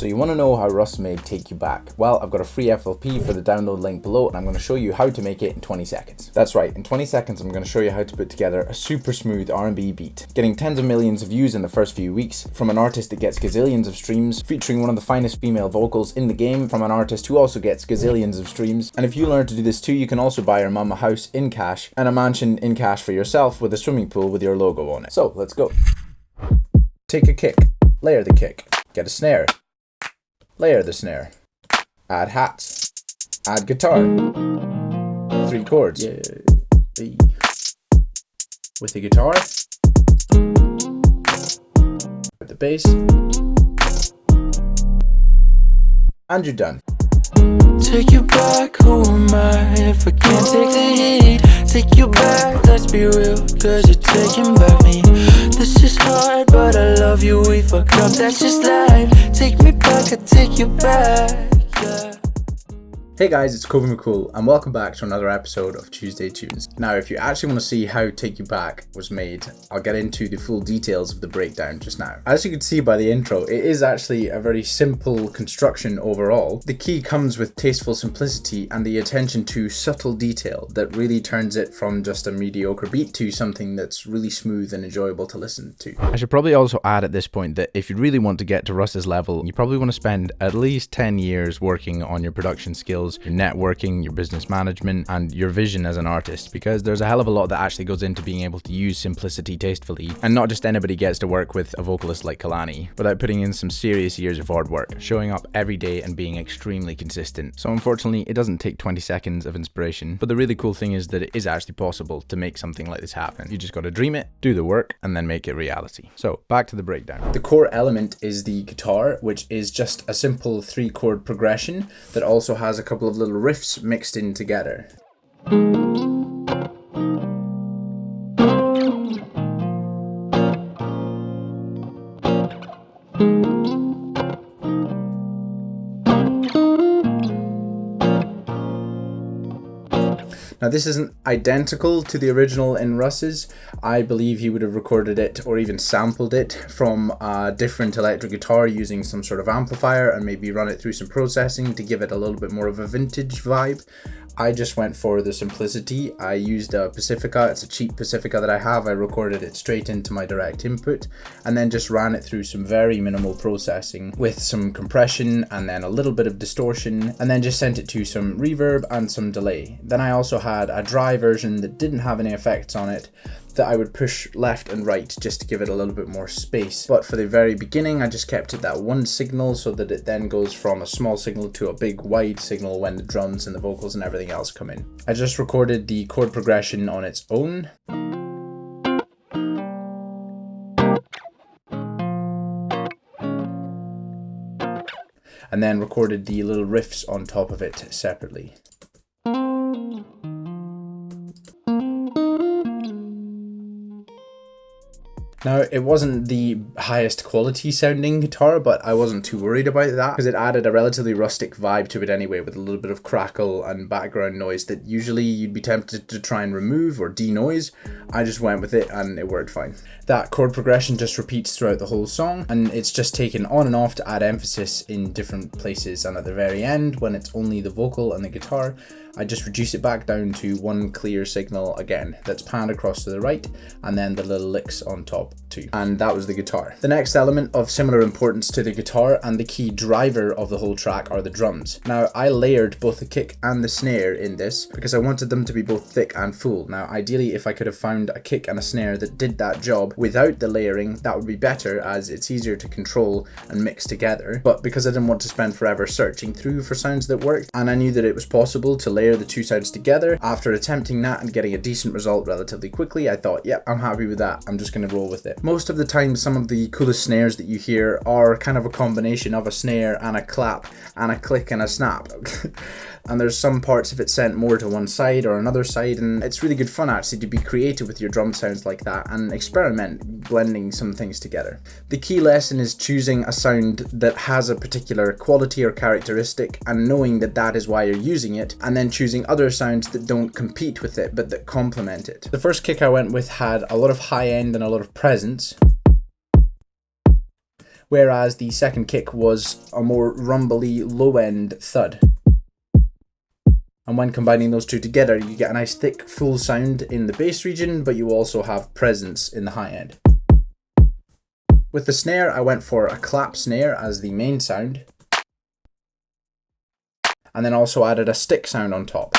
So you want to know how Russ made Take You Back? Well, I've got a free FLP for the download link below, and I'm going to show you how to make it in 20 seconds. That's right, in 20 seconds I'm going to show you how to put together a super smooth R&B beat, getting tens of millions of views in the first few weeks, from an artist that gets gazillions of streams, featuring one of the finest female vocals in the game from an artist who also gets gazillions of streams. And if you learn to do this too, you can also buy your mum a house in cash and a mansion in cash for yourself with a swimming pool with your logo on it. So let's go. Take a kick, layer the kick, get a snare, layer the snare, add hats, add guitar, 3 chords, with the guitar, with the bass, and you're done. Take you back, who am I if I can't take the heat? Take you back, let's be real, cause you're taking back me. This is hard, but I love you, we fucked up, that's just life. Take me back, I take you back, yeah. Hey guys, it's Kobi McCoull, and welcome back to another episode of Tuesday Tunes. Now, if you actually want to see how Take You Back was made, I'll get into the full details of the breakdown just now. As you can see by the intro, it is actually a very simple construction overall. The key comes with tasteful simplicity and the attention to subtle detail that really turns it from just a mediocre beat to something that's really smooth and enjoyable to listen to. I should probably also add at this point that if you really want to get to Russ's level, you probably want to spend at least 10 years working on your production skills, your networking, your business management, and your vision as an artist, because there's a hell of a lot that actually goes into being able to use simplicity tastefully, and not just anybody gets to work with a vocalist like Kehlani without putting in some serious years of hard work, showing up every day and being extremely consistent. So unfortunately, it doesn't take 20 seconds of inspiration, but the really cool thing is that it is actually possible to make something like this happen. You just got to dream it, do the work, and then make it reality. So back to the breakdown. The core element is the guitar, which is just a simple 3-chord progression that also has a couple of little riffs mixed in together. Now, this isn't identical to the original in Russ's. I believe he would have recorded it or even sampled it from a different electric guitar using some sort of amplifier and maybe run it through some processing to give it a little bit more of a vintage vibe. I just went for the simplicity. I used a Pacifica. It's a cheap Pacifica that I have. I recorded it straight into my direct input and then just ran it through some very minimal processing with some compression and then a little bit of distortion, and then just sent it to some reverb and some delay. Then I also had a dry version that didn't have any effects on it that I would push left and right just to give it a little bit more space. But for the very beginning, I just kept it that one signal so that it then goes from a small signal to a big wide signal when the drums and the vocals and everything else come in. I just recorded the chord progression on its own. And then recorded the little riffs on top of it separately. Now, it wasn't the highest quality sounding guitar, but I wasn't too worried about that because it added a relatively rustic vibe to it anyway, with a little bit of crackle and background noise that usually you'd be tempted to try and remove or denoise. I just went with it and it worked fine. That chord progression just repeats throughout the whole song, and it's just taken on and off to add emphasis in different places, and at the very end, when it's only the vocal and the guitar, I just reduce it back down to one clear signal again that's panned across to the right, and then the little licks on top too. And that was the guitar. The next element of similar importance to the guitar and the key driver of the whole track are the drums. Now, I layered both the kick and the snare in this because I wanted them to be both thick and full. Now, ideally, if I could have found a kick and a snare that did that job without the layering, that would be better, as it's easier to control and mix together. But because I didn't want to spend forever searching through for sounds that worked, and I knew that it was possible to layer the two sounds together, after attempting that and getting a decent result relatively quickly, I thought, yep, I'm happy with that. I'm just going to roll with it. Most of the time, some of the coolest snares that you hear are kind of a combination of a snare and a clap and a click and a snap. And there's some parts of it sent more to one side or another side, and it's really good fun actually to be creative with your drum sounds like that and experiment blending some things together. The key lesson is choosing a sound that has a particular quality or characteristic and knowing that that is why you're using it, and then choosing other sounds that don't compete with it but that complement it. The first kick I went with had a lot of high end and a lot of presence, whereas the second kick was a more rumbly low-end thud. And when combining those two together, you get a nice thick full sound in the bass region, but you also have presence in the high end. With the snare, I went for a clap snare as the main sound, and then also added a stick sound on top.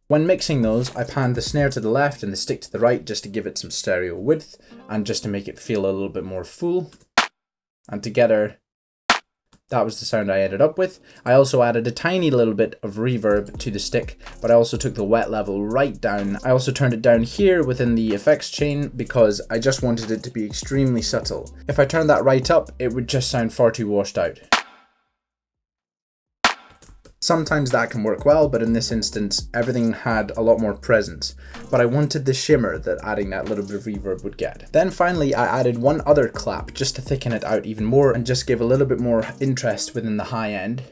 When mixing those, I panned the snare to the left and the stick to the right just to give it some stereo width and just to make it feel a little bit more full. And together, that was the sound I ended up with. I also added a tiny little bit of reverb to the stick, but I also took the wet level right down. I also turned it down here within the effects chain because I just wanted it to be extremely subtle. If I turned that right up, it would just sound far too washed out. Sometimes that can work well, but in this instance, everything had a lot more presence. But I wanted the shimmer that adding that little bit of reverb would get. Then finally, I added one other clap just to thicken it out even more and just give a little bit more interest within the high end.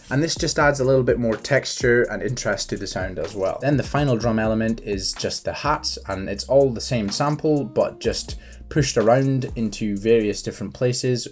And this just adds a little bit more texture and interest to the sound as well. Then the final drum element is just the hats, and it's all the same sample, but just pushed around into various different places.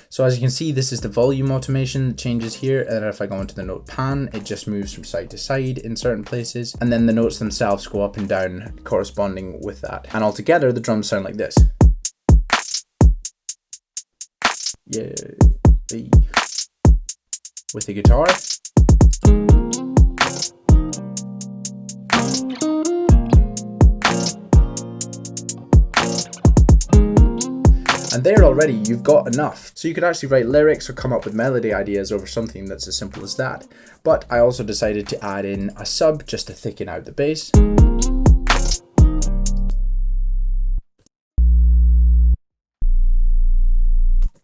So as you can see, this is the volume automation that changes here, and then if I go into the note pan, it just moves from side to side in certain places, and then the notes themselves go up and down corresponding with that. And altogether, the drums sound like this. Yeah, with the guitar. And there already you've got enough. So you could actually write lyrics or come up with melody ideas over something that's as simple as that. But I also decided to add in a sub just to thicken out the bass.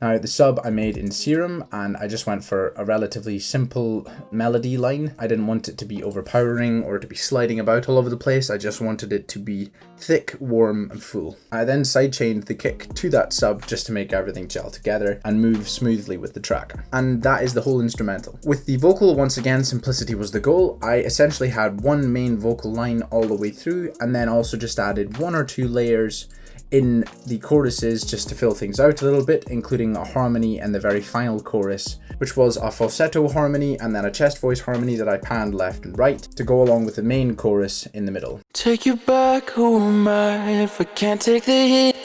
Now the sub I made in Serum, and I just went for a relatively simple melody line. I didn't want it to be overpowering or to be sliding about all over the place. I just wanted it to be thick, warm and full. I then sidechained the kick to that sub just to make everything gel together and move smoothly with the track. And that is the whole instrumental. With the vocal, once again, simplicity was the goal. I essentially had one main vocal line all the way through, and then also just added one or two layers in the choruses just to fill things out a little bit, including a harmony and the very final chorus, which was a falsetto harmony and then a chest voice harmony that I panned left and right to go along with the main chorus in the middle. Take you back, who am I if I can't take the heat?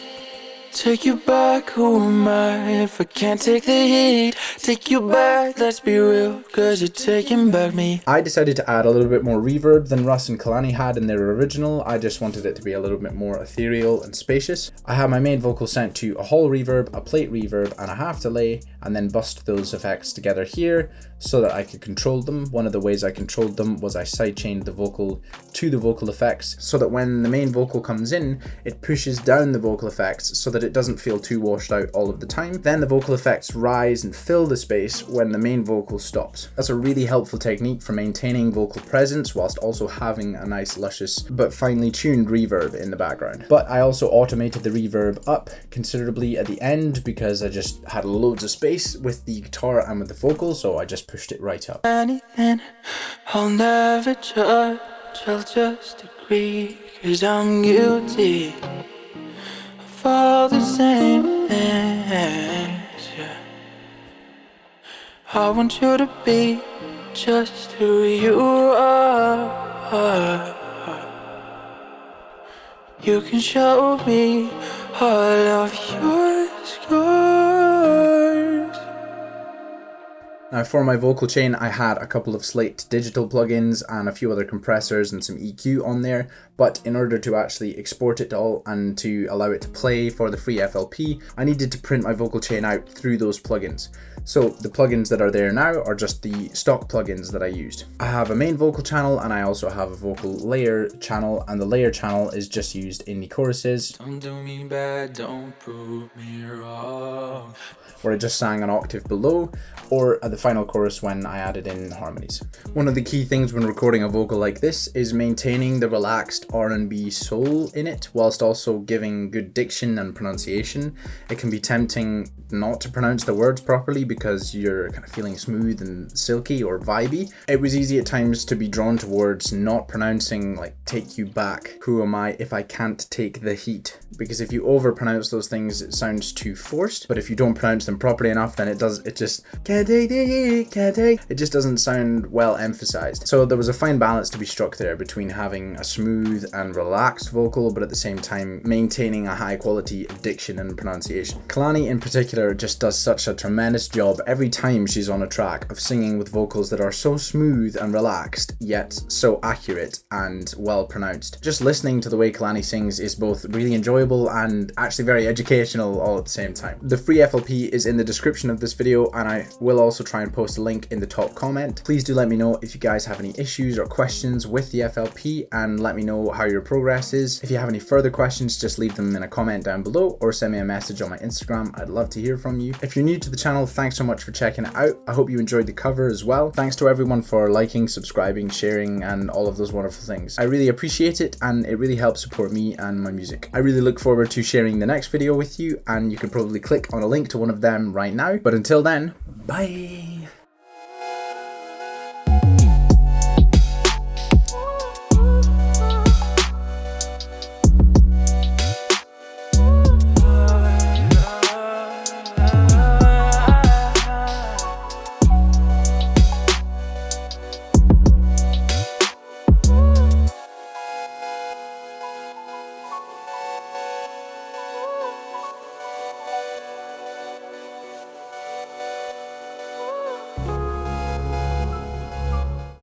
Take you back, who am I if I can't take the heat? Take you back, let's be real, cause you're taking back me. I decided to add a little bit more reverb than Russ and Kehlani had in their original. I just wanted it to be a little bit more ethereal and spacious. I had my main vocal sent to a hall reverb, a plate reverb and a half delay, and then bust those effects together here so that I could control them. One of the ways I controlled them was I sidechained the vocal to the vocal effects so that when the main vocal comes in, it pushes down the vocal effects so that it doesn't feel too washed out all of the time. Then the vocal effects rise and fill the space when the main vocal stops. That's a really helpful technique for maintaining vocal presence whilst also having a nice luscious but finely tuned reverb in the background. But I also automated the reverb up considerably at the end because I just had loads of space with the guitar and with the vocal, so I just pushed it right up. Anything, I'll never judge, I'll just agree, cause I'm guilty of all the same things, yeah. I want you to be just who you are. You can show me all of your scars. Now for my vocal chain, I had a couple of Slate digital plugins and a few other compressors and some EQ on there, but in order to actually export it all and to allow it to play for the free FLP, I needed to print my vocal chain out through those plugins. So the plugins that are there now are just the stock plugins that I used. I have a main vocal channel and I also have a vocal layer channel, and the layer channel is just used in the choruses. Don't do me bad, don't prove me wrong. Where I just sang an octave below, or at the final chorus when I added in harmonies. One of the key things when recording a vocal like this is maintaining the relaxed R&B soul in it, whilst also giving good diction and pronunciation. It can be tempting not to pronounce the words properly because you're kind of feeling smooth and silky or vibey. It was easy at times to be drawn towards not pronouncing like "take you back, who am I if I can't take the heat," because if you over pronounce those things it sounds too forced, but if you don't pronounce them properly enough then it just can't take the heat, can't take, it just doesn't sound well emphasized. So there was a fine balance to be struck there between having a smooth and relaxed vocal but at the same time maintaining a high quality of diction and pronunciation. Kehlani in particular just does such a tremendous job every time she's on a track of singing with vocals that are so smooth and relaxed yet so accurate and well pronounced. Just listening to the way Kehlani sings is both really enjoyable and actually very educational all at the same time. The free FLP is in the description of this video and I will also try and post a link in the top comment. Please do let me know if you guys have any issues or questions with the FLP and let me know how your progress is. If you have any further questions, just leave them in a comment down below or send me a message on my Instagram. I'd love to hear from you. If you're new to the channel, thanks so much for checking it out. I hope you enjoyed the cover as well. Thanks to everyone for liking, subscribing, sharing, and all of those wonderful things. I really appreciate it and it really helps support me and my music. I really look forward to sharing the next video with you and you can probably click on a link to one of them right now. But until then, bye!